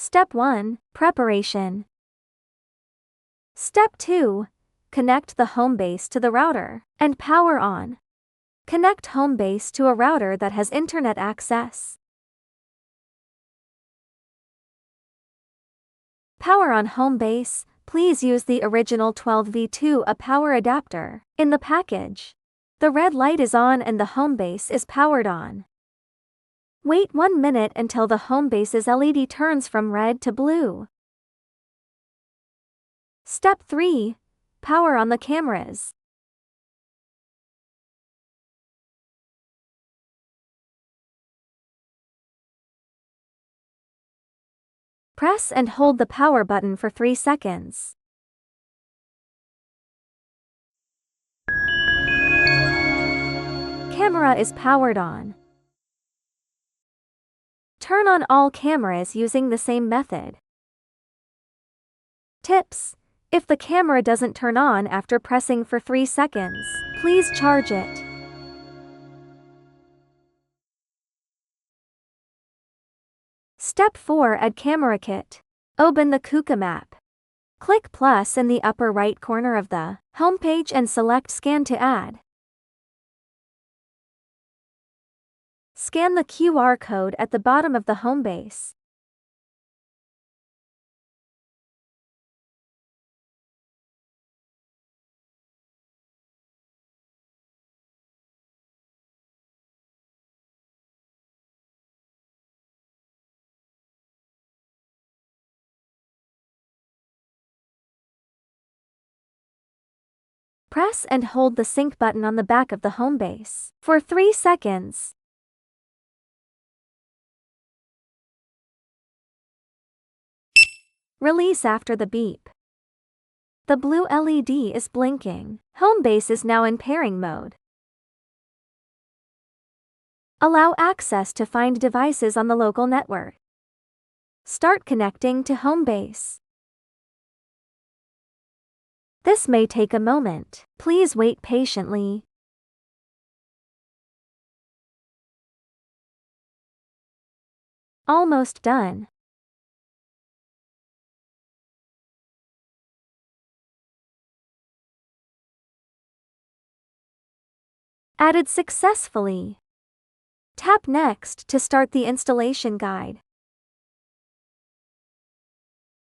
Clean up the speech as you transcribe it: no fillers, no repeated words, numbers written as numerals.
Step 1. Preparation. Step 2. Connect the home base to the router and power on. Connect home base to a router that has internet access. Power on home base. Please use the original 12V2A power adapter in the package. The red light is on and the home base is powered on. Wait 1 minute until the home base's LED turns from red to blue. Step 3. Power on the cameras. Press and hold the power button for 3 seconds. Camera is powered on. Turn on all cameras using the same method. Tips: if the camera doesn't turn on after pressing for 3 seconds, please charge it. Step 4. Add camera kit. Open the UCOCARE app. Click plus in the upper right corner of the homepage and select Scan to add. Scan the QR code at the bottom of the home base. Press and hold the sync button on the back of the home base for 3 seconds. Release after the beep. The blue LED is blinking. Home base is now in pairing mode. Allow access to find devices on the local network. Start connecting to home base. This may take a moment. Please wait patiently. Almost done. Added successfully. Tap Next to start the installation guide.